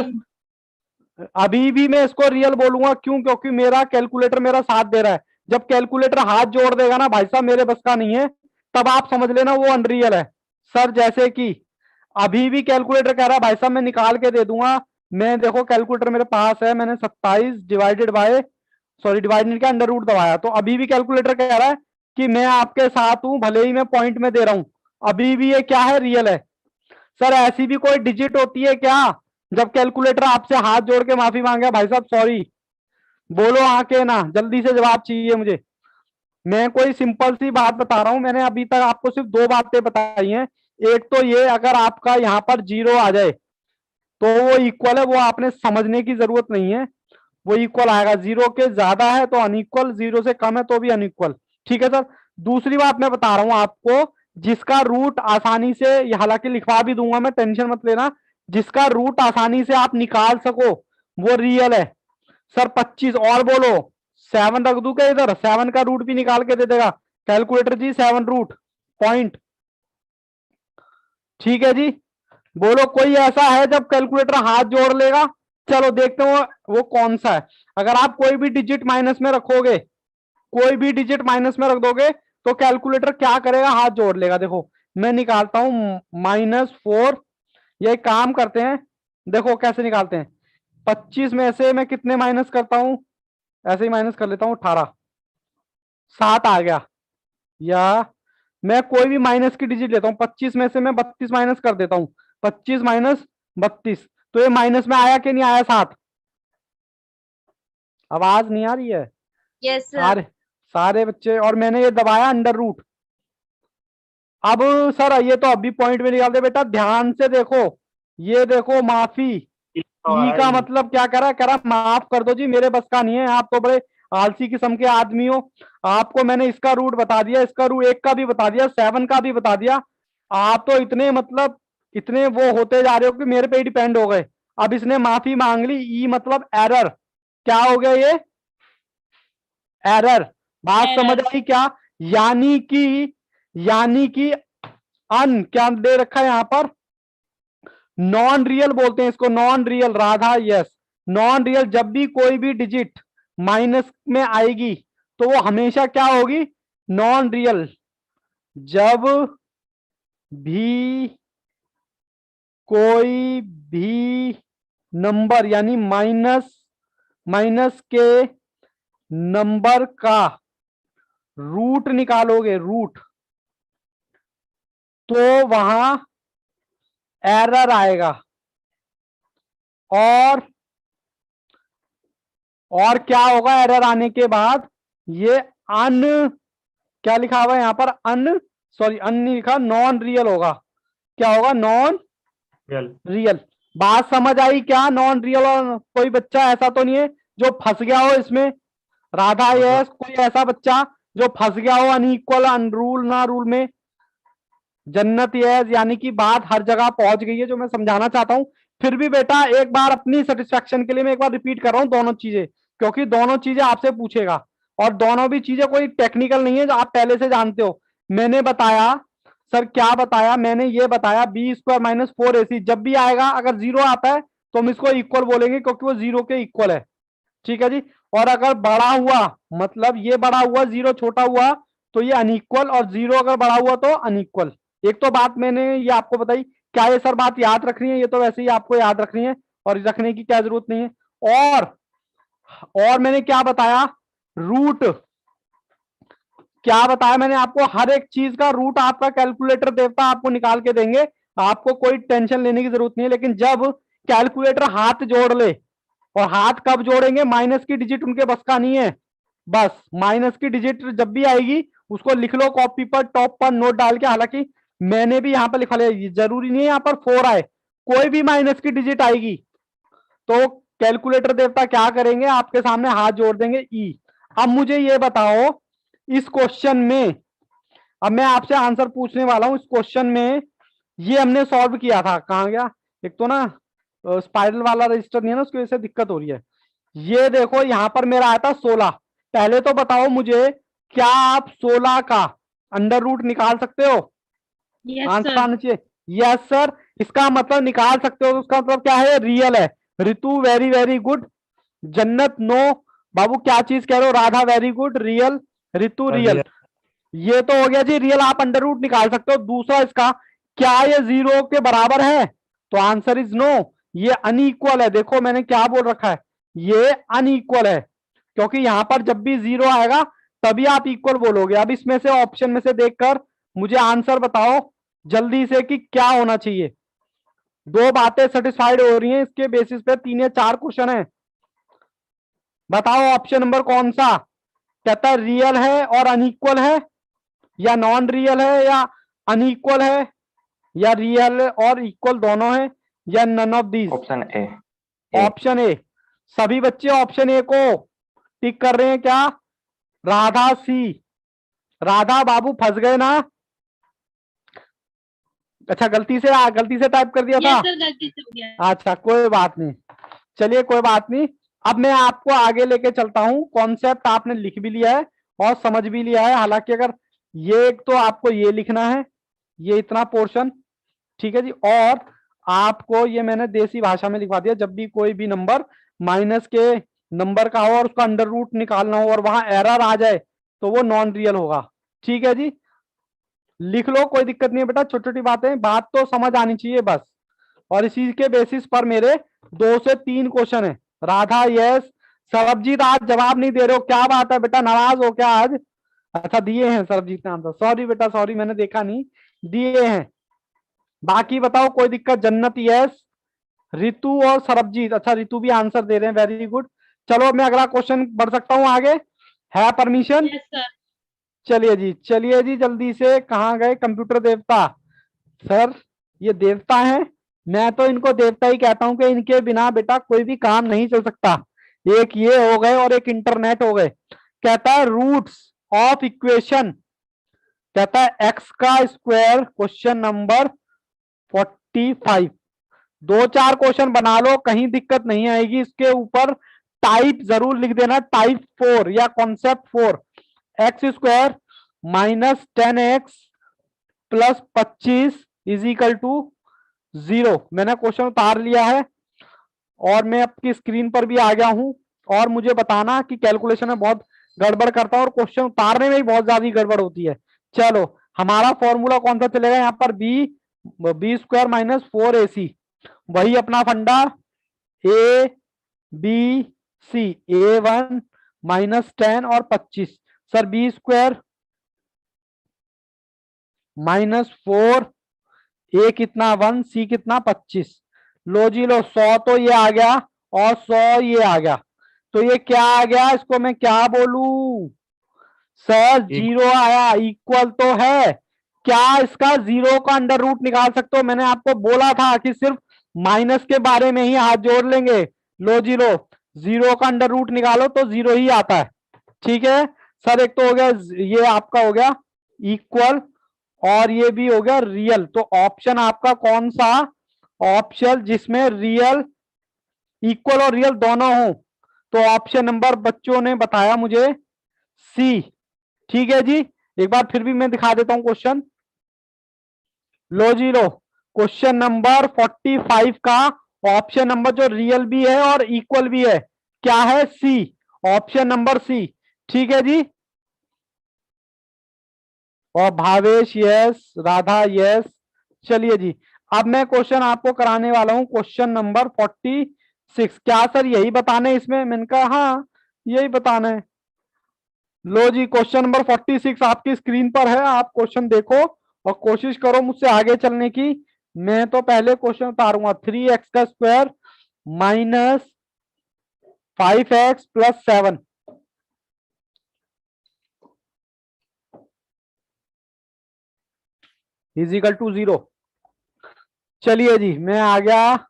अभी भी मैं इसको रियल बोलूंगा। क्यों? क्योंकि मेरा कैलकुलेटर मेरा साथ दे रहा है। जब कैलकुलेटर हाथ जोड़ देगा ना भाई साहब, मेरे बस का नहीं है, तब आप समझ लेना वो अनरियल है। सर जैसे कि अभी भी कैलकुलेटर कह रहा है भाई साहब मैं निकाल के दे दूंगा। मैं देखो कैलकुलेटर मेरे पास है, मैंने 27 डिवाइडेड बाय, सॉरी डिवाइड नहीं किया, अंडर रूट दबाया, तो अभी भी कैलकुलेटर कह रहा है कि मैं आपके साथ हूं, भले ही मैं पॉइंट में दे रहा हूं, अभी भी ये क्या है, रियल है। सर ऐसी भी कोई डिजिट होती है क्या जब कैलकुलेटर आपसे हाथ जोड़ के माफी मांगे, भाई साहब सॉरी बोलो आके ना, जल्दी से जवाब चाहिए मुझे। मैं कोई सिंपल सी बात बता रहा हूं, मैंने अभी तक आपको सिर्फ 2 बातें बताई हैं। एक तो ये, अगर आपका यहां पर 0 आ जाए तो वो इक्वल है, वो आपने समझने की जरूरत नहीं है, वो इक्वल आएगा। 0 के ज्यादा है तो अनइक्वल, 0 से कम है तो भी अनइक्वल। ठीक है सर। दूसरी बात मैं बता रहा हूं आपको, जिसका रूट आसानी से, हालांकि लिखवा भी दूंगा मैं, टेंशन मत लेना, जिसका रूट आसानी से आप निकाल सको वो रियल है। सर 25 और बोलो, 7 रख दूं क्या इधर? 7 का रूट भी निकाल के दे देगा कैलकुलेटर जी, 7 रूट पॉइंट। ठीक है जी। बोलो कोई ऐसा है जब कैलकुलेटर हाथ जोड़ लेगा? चलो देखते हो वो कौन सा है। अगर आप कोई भी डिजिट माइनस में रखोगे, कोई भी डिजिट माइनस में रख दोगे तो कैलकुलेटर क्या करेगा, हाथ जोड़ लेगा। देखो मैं निकालता हूं -4, ये काम करते हैं, देखो कैसे निकालते हैं। 25 में से मैं कितने माइनस करता हूं, ऐसे ही माइनस कर लेता हूं, 18, 7 आ गया। या मैं कोई भी माइनस की डिजिट लेता हूं, 25 में से मैं 32 माइनस कर देता हूं, 25 माइनस 32, तो ये माइनस में आया कि नहीं आया 7? आवाज नहीं आ रही है? Yes sir. सारे सारे बच्चे, और मैंने ये दबाया अंडर रूट। अब सर ये तो अभी पॉइंट में निकाल दे बेटा, ध्यान से देखो, ये देखो माफी, ई का मतलब क्या कह रहा माफ कर दो जी, मेरे बस का नहीं है, आप तो बड़े आलसी किस्म के आदमी हो। आपको मैंने इसका रूट बता दिया, इसका रूट 1 का भी बता दिया, 7 का भी बता दिया। आप तो इतने मतलब इतने वो होते जा रहे हो कि मेरे पे ही डिपेंड हो गए। अब इसने माफी मांग ली, ई मतलब एरर, क्या हो गया ये, एरर। बात समझ एरर। आई क्या? यानी कि अन क्या दे रखा है यहां पर, नॉन रियल बोलते हैं इसको, non real. Radha yes, non real. जब भी कोई भी डिजिट माइनस में आएगी तो वो हमेशा क्या होगी, नॉन रियल। जब भी कोई भी नंबर यानी माइनस माइनस के नंबर का रूट निकालोगे, रूट, तो वहां एरर आएगा। और क्या होगा एरर आने के बाद, ये अन, क्या लिखा हुआ है यहां पर, अन, सॉरी अन नहीं लिखा, नॉन रियल होगा। क्या होगा, नॉन रियल। बात समझ आई क्या? Non real. और कोई बच्चा ऐसा तो नहीं है जो फंस गया हो इसमें? राधा यस, कोई ऐसा बच्चा जो फंस गया हो अनइक्वल, अनरूल ना रूल में? जन्नत यस, यानी कि बात हर जगह पहुंच गई है जो मैं समझाना चाहता हूं। फिर भी बेटा एक बार अपनी सेटिस्फेक्शन के लिए मैं एक बार रिपीट कर रहा हूं दोनों चीजें, क्योंकि दोनों चीजें आपसे पूछेगा, और दोनों भी चीजें कोई टेक्निकल नहीं है जो आप पहले से जानते हो। मैंने बताया, सर क्या बताया मैंने, ये बताया b² - 4ac जब भी आएगा, अगर 0 आता है तो हम इसको इक्वल बोलेंगे क्योंकि वो 0 के इक्वल है। ठीक है जी। और अगर बड़ा हुआ, मतलब ये बड़ा हुआ 0 छोटा हुआ तो ये अनइक्वल, और 0 अगर बड़ा हुआ तो अनइक्वल। एक तो बात मैंने ये आपको बताई, क्या ये सर बात याद रखनी है? ये तो वैसे ही आपको याद रखनी है और रखने की क्या जरूरत नहीं है। और मैंने क्या बताया, रूट, क्या बताया मैंने आपको, हर एक चीज का रूट आपका कैलकुलेटर देवता आपको निकाल के देंगे। आपको कोई टेंशन लेने की जरूरत नहीं है। लेकिन जब कैलकुलेटर हाथ जोड़ ले, और हाथ कब जोड़ेंगे, माइनस की डिजिट उनके बस का नहीं है। बस माइनस की डिजिट जब भी आएगी उसको लिख लो कॉपी पर, टॉप पर नोट डाल के। हालांकि मैंने भी यहां पर लिखा लिया, जरूरी नहीं है यहाँ पर 4 आए, कोई भी माइनस की डिजिट आएगी तो कैलकुलेटर देवता क्या करेंगे, आपके सामने हाथ जोड़ देंगे ई। अब मुझे ये बताओ, इस क्वेश्चन में अब मैं आपसे आंसर पूछने वाला हूं। इस क्वेश्चन में ये हमने सॉल्व किया था, कहां गया, एक तो ना स्पाइरल वाला रजिस्टर नहीं है ना, उसकी वजह से दिक्कत हो रही है। ये देखो यहां पर मेरा आया था 16। पहले तो बताओ मुझे, क्या आप 16 का अंडर रूट निकाल सकते हो? Yes answer sir. आना चाहिए यस सर। इसका मतलब निकाल सकते हो, तो उसका मतलब क्या है, रियल है। Ritu very very good. Jannat no. बाबू क्या चीज कह रहे हो? Radha very good, real. Ritu real. ये तो हो गया जी रियल, आप अंडर रूट निकाल सकते हो। दूसरा इसका, क्या ये 0 के बराबर है? तो आंसर इज नो, ये अनइक्वल है। देखो मैंने क्या बोल रखा है, ये अनइक्वल है, क्योंकि यहां पर जब भी 0 आएगा तभी आप इक्वल बोलोगे। अब इसमें से ऑप्शन में से देखकर मुझे आंसर बताओ जल्दी से कि क्या होना चाहिए। दो बातें सेटिस्फाइड हो रही हैं, इसके बेसिस पे 3 या 4 क्वेश्चन है। बताओ ऑप्शन नंबर कौन सा? कहता है रियल है और अनइक्वल है, या नॉन रियल है, या अनइक्वल है, या रियल और इक्वल दोनों है, या none of these. Option A. Option A. सभी बच्चे ऑप्शन ए को टिक कर रहे हैं क्या? राधा सी। राधा बाबू फंस गए ना? अच्छा गलती से टाइप कर दिया था। यस सर, गलती से हो गया। अच्छा कोई बात नहीं, चलिए कोई बात नहीं। अब मैं आपको आगे लेके चलता हूं। कॉन्सेप्ट आपने लिख भी लिया है और समझ भी लिया है। हालांकि अगर ये एक तो आपको ये लिखना है, ये इतना पोर्शन, ठीक है जी। और आपको ये मैंने देसी भाषा में लिखवा दिया, जब भी कोई भी नंबर माइनस के नंबर का हो और उसका अंडर रूट निकालना हो और वहां एरर आ जाए तो वो नॉन रियल होगा। ठीक है जी, लिख लो, कोई दिक्कत नहीं है बेटा। छोटी छोटी बातें, बात तो समझ आनी चाहिए बस। और इसी के बेसिस पर मेरे 2 से 3 क्वेश्चन है। राधा यस। सरबजीत आज जवाब नहीं दे रहे हो, क्या बात है बेटा, नाराज हो क्या आज? अच्छा दिए हैं सरबजीत ने आंसर, सॉरी बेटा सॉरी, मैंने देखा नहीं, दिए हैं। बाकी बताओ कोई दिक्कत? जन्नत यस, ऋतु और सरबजीत, अच्छा ऋतु भी आंसर दे रहे हैं, वेरी गुड। चलो मैं अगला क्वेश्चन बढ़ सकता हूं आगे, है परमिशन? Yes sir. चलिए जी जल्दी से। कहाँ गए कंप्यूटर देवता? सर ये देवता हैं, मैं तो इनको देवता ही कहता हूं कि इनके बिना बेटा कोई भी काम नहीं चल सकता। एक ये हो गए और एक इंटरनेट हो गए। कहता है रूट्स ऑफ इक्वेशन, कहता है एक्स का स्क्वायर, क्वेश्चन नंबर 45। 2-4 क्वेश्चन बना लो, कहीं दिक्कत नहीं आएगी। इसके ऊपर टाइप जरूर लिख देना, टाइप 4 या concept 4। X square minus 10x plus 25 is equal to 0। मैंने क्वेश्चन उतार लिया है और मैं आपकी स्क्रीन पर भी आ गया हूं। और मुझे बताना कि कैलकुलेशन में बहुत गड़बड़ करता है और क्वेश्चन उतारने में भी बहुत ज्यादा गड़बड़ होती है। चलो हमारा फॉर्मूला कौन सा चलेगा यहाँ पर? बी स्क्वायर माइनस 4ac, वही अपना फंडा, ए बी सी, A1 माइनस 10 और 25। सर बी स्क्वायर माइनस 4, ए कितना 1, सी कितना 25। लो जी लो, 100 तो ये आ गया और 100 ये आ गया, तो ये क्या आ गया? इसको मैं क्या बोलूं? सर 0 आया, इक्वल तो है। क्या इसका 0 का अंडर रूट निकाल सकते हो? मैंने आपको बोला था कि सिर्फ माइनस के बारे में ही हाथ जोड़ लेंगे। लो जी लो, 0 का अंडर रूट निकालो तो 0 ही आता है। ठीक है सर, एक तो हो गया ये आपका हो गया इक्वल, और ये भी हो गया रियल। तो ऑप्शन आपका कौन सा? ऑप्शन जिसमें रियल, इक्वल और रियल दोनों हो, तो ऑप्शन नंबर बच्चों ने बताया मुझे सी। ठीक है जी, एक बार फिर भी मैं दिखा देता हूं क्वेश्चन। लो जी लो, क्वेश्चन नंबर 45 का ऑप्शन नंबर जो रियल भी है और इक्वल भी है, क्या है? सी, ऑप्शन नंबर सी। ठीक है जी, और भावेश यस, राधा यस। चलिए जी, अब मैं क्वेश्चन आपको कराने वाला हूं, क्वेश्चन नंबर 46। क्या सर यही बताना है इसमें? मैंने कहा हाँ यही बताना है। लो जी, क्वेश्चन नंबर 46 आपकी स्क्रीन पर है, आप क्वेश्चन देखो और कोशिश करो मुझसे आगे चलने की। मैं तो पहले क्वेश्चन उतारूंगा, 3x का square minus 5x plus 7 is equal to 0। चलिए जी, मैं आ गया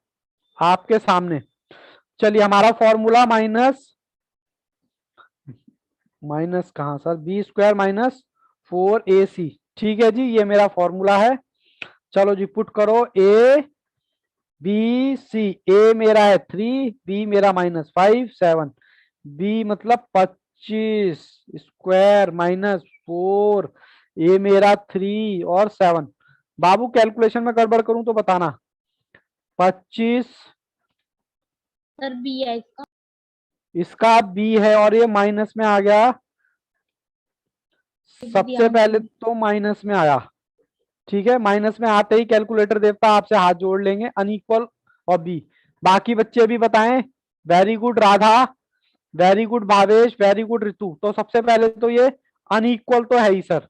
आपके सामने। चलिए, हमारा फॉर्मूला माइनस कहाँ sir, B square minus 4ac। ठीक है जी, ये मेरा फॉर्मूला है। चलो जी, पुट करो ए बी सी। ए मेरा है 3, बी मेरा -5 7, बी मतलब 25 स्क्वायर माइनस 4, ए मेरा 3 और 7। बाबू कैलकुलेशन में गड़बड़ करूं तो बताना। 25 सर बी है इसका। इसका बी है और ये माइनस में आ गया। सबसे पहले तो माइनस में आया। ठीक है, माइनस में आते ही कैलकुलेटर देवता आपसे हाथ जोड़ लेंगे, अनइक्वल और बी। बाकी बच्चे भी बताएं। Very good Radha, very good Bhavesh, very good Ritu. तो सबसे पहले तो ये अनइक्वल तो है ही सर,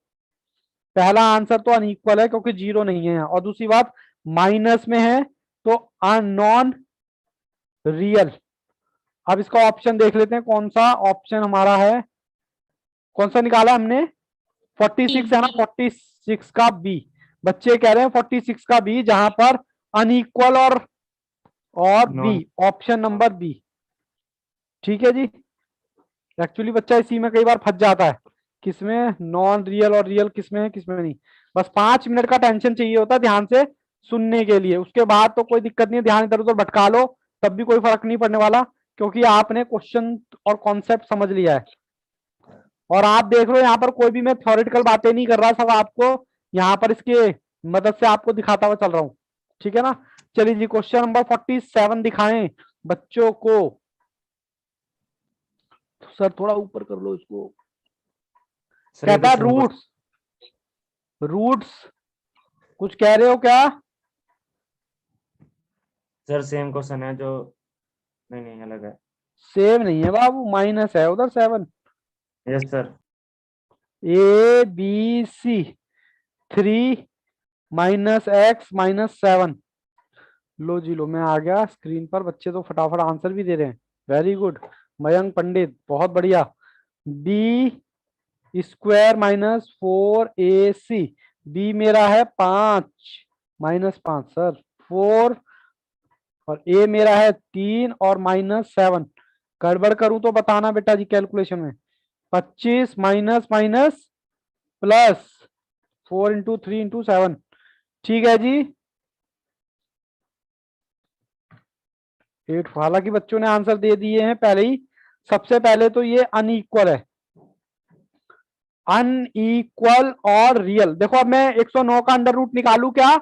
पहला आंसर तो अनइक्वल है क्योंकि 0 नहीं है। और दूसरी बात, माइनस में है तो नॉन रियल। अब इसका ऑप्शन देख लेते हैं, कौन सा ऑप्शन हमारा है, कौन सा निकाला हमने। 46 है ना, 46 का बी। बच्चे कह रहे हैं 46 का बी, जहां पर अनइक्वल और बी, ऑप्शन नंबर बी। ठीक है जी। एक्चुअली बच्चा इसी में कई बार फंस जाता है, किसमें नॉन रियल और रियल किसमें है किसमें नहीं। बस 5 मिनट का टेंशन चाहिए होता है ध्यान से सुनने के लिए, उसके बाद तो कोई दिक्कत नहीं है, ध्यान इधर उधर भटका लो तब भी कोई फर्क नहीं पड़ने वाला, क्योंकि आपने क्वेश्चन और कॉन्सेप्ट समझ लिया है। और आप देख लो यहाँ पर कोई भी मैं थ्योरेटिकल बातें नहीं कर रहा, सब आपको यहाँ पर इसके मदद से आपको दिखाता हुआ चल रहा हूँ। ठीक है ना। चलिए जी, क्वेश्चन नंबर 47 दिखाएं बच्चों को। सर थोड़ा ऊपर कर लो इसको। कहता है रूट्स, रूट्स कुछ कह रहे हो क्या। सर सेम क्वेश्चन है जो, नहीं अलग है। सेम नहीं है बाबू, माइनस है उधर 7। Yes sir. A B C 3 minus x minus 7। लो जी लो, मैं आ गया स्क्रीन पर, बच्चे तो फटाफट आंसर भी दे रहे हैं। वेरी गुड मयंक पंडित, बहुत बढ़िया। B square minus 4ac, B मेरा है 5 -5 सर 4, और ए मेरा है 3 और -7। गड़बड़ करूं तो बताना बेटा जी कैलकुलेशन में। 25 minus minus plus 4 into 3 into 7। ठीक है जी। 8। हालांकि बच्चों ने आंसर दे दिए हैं पहले ही। सबसे पहले तो ये अनइक्वल है, अनइक्वल और रियल। देखो अब मैं 109 का अंडर रूट निकालू क्या।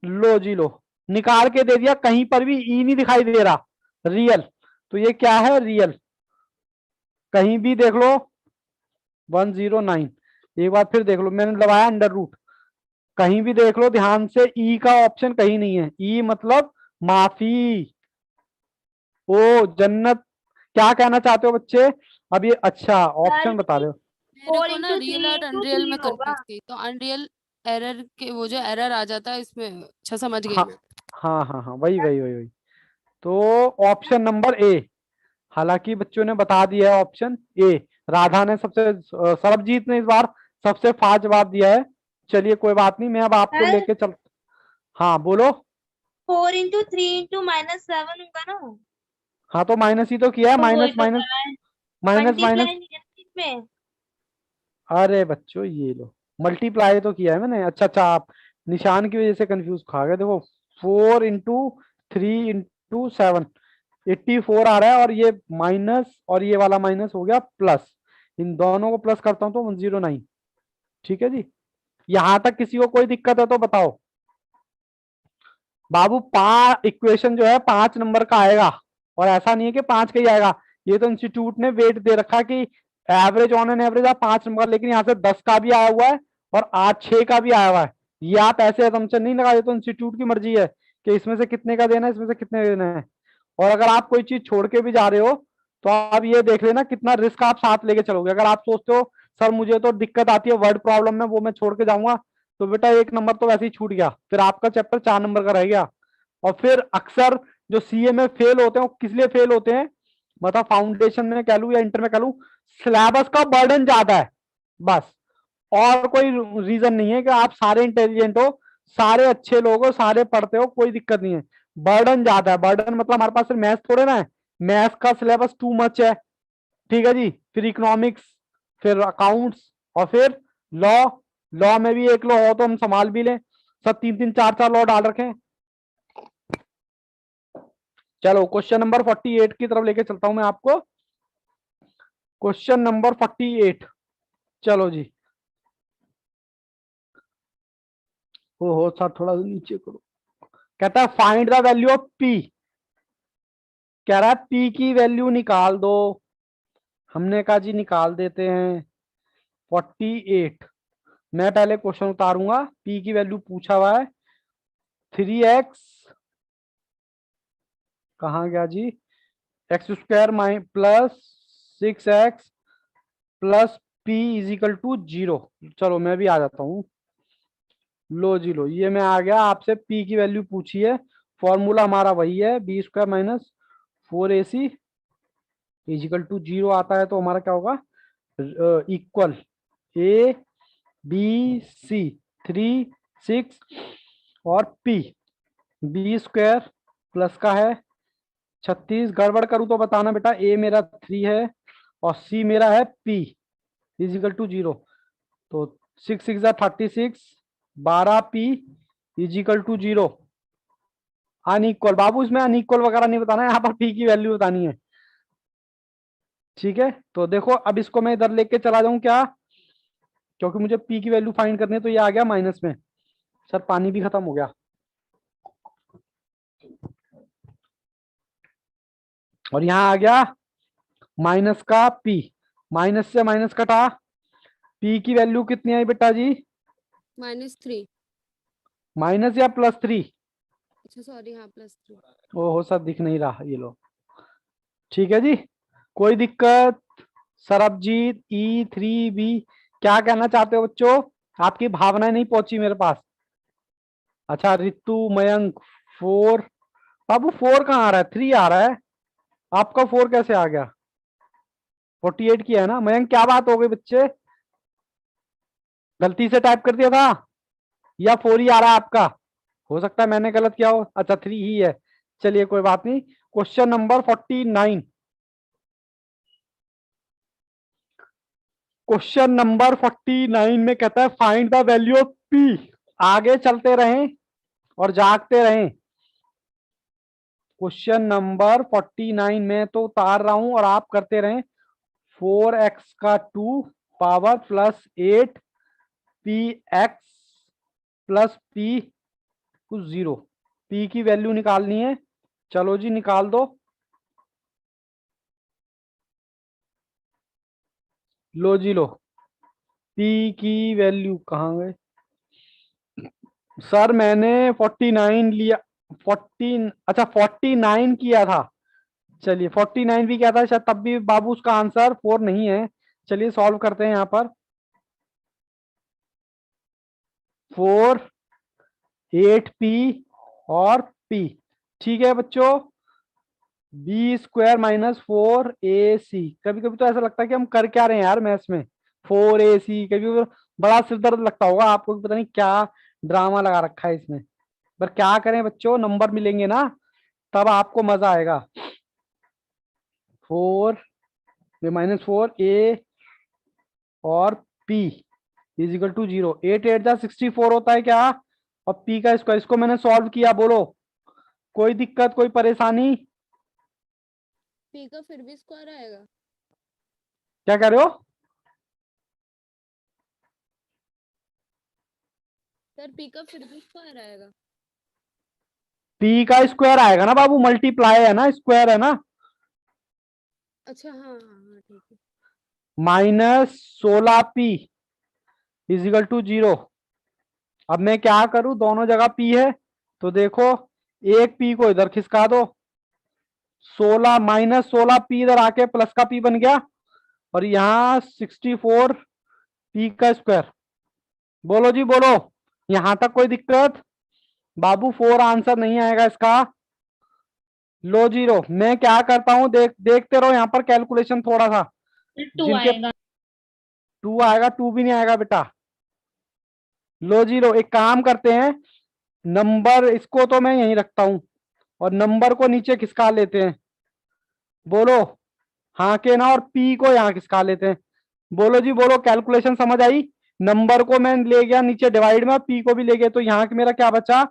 लो जी लो, निकाल के दे दिया, कहीं पर भी ई नहीं दिखाई दे रहा, रियल। तो ये क्या है, रियल। कहीं भी देख लो 109। एक बार फिर देख लो, मैंने दबाया अंडर रूट, कहीं भी देख लो ध्यान से, ई का ऑप्शन कहीं नहीं है। ई मतलब माफी, ओ जन्नत। क्या कहना चाहते हो बच्चे अब ये। अच्छा ऑप्शन बता रहे हो। मेरे को ना रियल और अनरियल में कंफ्यूज थी, तो अनरियल एरर के वो जो एरर आ जाता है इसमें। अच्छा समझ गई हाँ मैं। हाँ हाँ हाँ, वही वही वही वही। तो ऑप्शन नंबर ए। हालांकि बच्चों ने बता दिया है ऑप्शन ए। राधा ने सबसे सरबजीत ने इस बार सबसे फास्ट जवाब दिया है। चलिए कोई बात नहीं, मैं अब आपको लेके चल। हाँ बोलो। 4 इंटू 3 इंटू -7 होगा ना। हाँ तो माइनस ही तो किया है, तो वही माइनस तो माइनस करा है, माइनस माइनस। मल्टीप्लाई नहीं है ना इसमें। अरे बच्चों ये लो, मल्टीप्लाई तो किया है मैंने। अच्छा अच्छा, आप निशान की वजह से कंफ्यूज खा गए। देखो 4 इंटू 3 इंटू 7 84 आ रहा है, और ये माइनस और ये वाला माइनस हो गया प्लस। इन दोनों को प्लस करता हूं तो 109। ठीक है जी। यहां तक किसी को कोई दिक्कत है तो बताओ। बाबू इक्वेशन जो है 5 नंबर का आएगा, और ऐसा नहीं है कि 5 का ही आएगा। ये तो इंस्टीट्यूट ने वेट दे रखा है कि एवरेज ऑन एन एवरेज आप 5 नंबर, लेकिन यहाँ से 10 का भी आया हुआ है और आज 6 का भी आया हुआ है। ये आप ऐसे असम्पशन नहीं लगा, ये तो इंस्टीट्यूट की मर्जी है कि इसमें से कितने का देना है, इसमें से कितने का देना है। और अगर आप कोई चीज छोड़ के भी जा रहे हो तो आप ये देख लेना कितना रिस्क आप साथ लेके चलोगे। अगर आप सोचते हो सर मुझे तो दिक्कत आती है वर्ड प्रॉब्लम में, वो मैं छोड़ के जाऊंगा, तो बेटा 1 नंबर तो वैसे ही छूट गया, फिर आपका चैप्टर 4 नंबर का रह गया। और फिर अक्सर जो सीए में फेल होते हैं वो किस लिए फेल होते हैं, मतलब फाउंडेशन में कह लूं या इंटर में कह लूं, सिलेबस का बर्डन ज्यादा है बस, और कोई रीजन नहीं है कि आप सारे इंटेलिजेंट हो, सारे अच्छे लोग हो, सारे पढ़ते हो, कोई दिक्कत नहीं है, बर्डन ज्यादा है। बर्डन मतलब हमारे पास सिर्फ मैथ्स थोड़े ना है, मैथ्स का सिलेबस टू मच है, ठीक है जी। फिर इकोनॉमिक्स, फिर अकाउंट्स, और फिर लॉ। लॉ में भी एक लॉ हो तो हम संभाल भी लें, सब 3-3 4-4 लॉ डाल रखे हैं। चलो क्वेश्चन नंबर 48 की तरफ लेके चलता हूं मैं आपको। क्वेश्चन नंबर 48, चलो जी। हो सर थोड़ा नीचे करो। कहता है find the value of P, कह रहा है पी की वैल्यू निकाल दो। हमने कहा जी निकाल देते हैं 48। मैं पहले क्वेश्चन उतारूंगा, पी की वैल्यू पूछा हुआ है 3x, कहाँ गया जी, x² plus 6x plus P is equal to 0। चलो मैं भी आ जाता हूँ, लो जी लो, ये मैं आ गया, आपसे पी की वैल्यू पूछी है, फॉर्मूला हमारा वही है b² minus 4ac is equal to 0 आता है, तो हमारा क्या होगा, इक्वल a b c 3 6 और p b² प्लस का है 36, गड़बड़ करूं तो बताना बेटा, a मेरा 3 है और c मेरा है p इजिकल टू 0, तो 6 6 36, 12p इजिकल टू 0। अनइक्वल, बाबू इसमें अनइक्वल वगैरह नहीं बताना है, यहाँ पर p की वैल्यू बतानी है, ठीक है। तो देखो अब इसको मैं इधर लेके चला जाऊं क्या, क्योंकि मुझे p की वैल्यू फाइंड करनी है, तो ये आ गया माइनस में। सर पानी भी खत्म हो गया, और यहाँ आ गया माइनस का p, माइनस से माइनस कटा, p की वैल्यू कितनी आई बेटा जी, -3। माइनस या +3, अच्छा सॉरी, हाँ +3। ओहो सर दिख नहीं रहा, ये लो, ठीक है जी, कोई दिक्कत। सरबजीत E3B, क्या कहना चाहते हो बच्चों, आपकी भावनाएं नहीं पहुंची मेरे पास। अच्छा रितु मयंक 4, बाबू 4 कहाँ आ रहा है, 3 आ रहा है, आपका 4 कैसे आ गया, 48 की है ना। मयंक क्या बात हो गई बच्चे, गलती से टाइप कर दिया था या 4 ही आ रहा है आपका, हो सकता है मैंने गलत किया हो। अच्छा 3 ही है, चलिए कोई बात नहीं। क्वेश्चन नंबर 49, क्वेश्चन नंबर 49 में कहता है find the value of P. आगे चलते रहें और जागते रहें। क्वेश्चन नंबर 49 में तो उतार रहा हूं और आप करते रहें। 4x का 2 power plus 8 P x plus P कुछ 0, पी की वैल्यू निकालनी है, चलो जी निकाल दो। लो जी लो, पी की वैल्यू कहाँ गए सर, मैंने 49 लिया, 14, अच्छा 49 किया था, चलिए 49 भी किया था शायद, तब भी बाबू उसका आंसर 4 नहीं है। चलिए सॉल्व करते हैं यहाँ पर, 4 8p और p, ठीक है बच्चों, b² माइनस 4ac। कभी कभी तो ऐसा लगता है कि हम कर क्या रहे हैं यार मैथ्स में, 4ac, कभी बड़ा सिरदर्द लगता होगा आपको, पता नहीं क्या ड्रामा लगा रखा है इसमें, पर क्या करें बच्चों, नंबर मिलेंगे ना तब आपको मजा आएगा। 4 -4a और p इजिकल टू 0, 8 8 जा 64 होता है क्या, और p का स्क्वायर, इसको मैंने सॉल्व किया, बोलो कोई दिक्कत कोई परेशानी, p का फिर भी स्क्वायर आएगा। क्या कह रहे हो, सर p का फिर भी स्क्वायर आएगा। p का स्क्वायर आएगा ना बाबू, मल्टीप्लाई है ना, स्क्वायर है ना। अच्छा हाँ हाँ हाँ ठीक है। -16p is equal to 0। अब मैं क्या करूं, दोनों जगह p है, तो देखो एक p को इधर खिसका दो, 16 -16p इधर आके प्लस का p बन गया, और यहाँ 64 p का स्क्वायर, बोलो जी बोलो, यहां तक कोई दिक्कत? बाबू 4 आंसर नहीं आएगा इसका। लो 0। मैं क्या करता हूं, देखते रहो यहाँ पर कैलकुलेशन थोड़ा सा। 2 जिनके आएगा। 2 आएगा, 2 भी नहीं आएगा बेटा। लो 0। एक काम करते हैं, नंबर इसको तो मैं यहीं रखता हूं और नंबर को नीचे खिसका लेते हैं। बोलो हाँ के ना, और पी को यहाँ खिसका लेते हैं। बोलो जी बोलो, कैलकुलेशन समझ आई? नंबर को मैं ले गया नीचे डिवाइड में, पी को भी ले गया, तो यहाँ मेरा क्या बचा?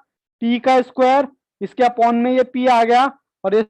टी का स्क्वायर, इसके अपॉन में ये पी आ गया और ये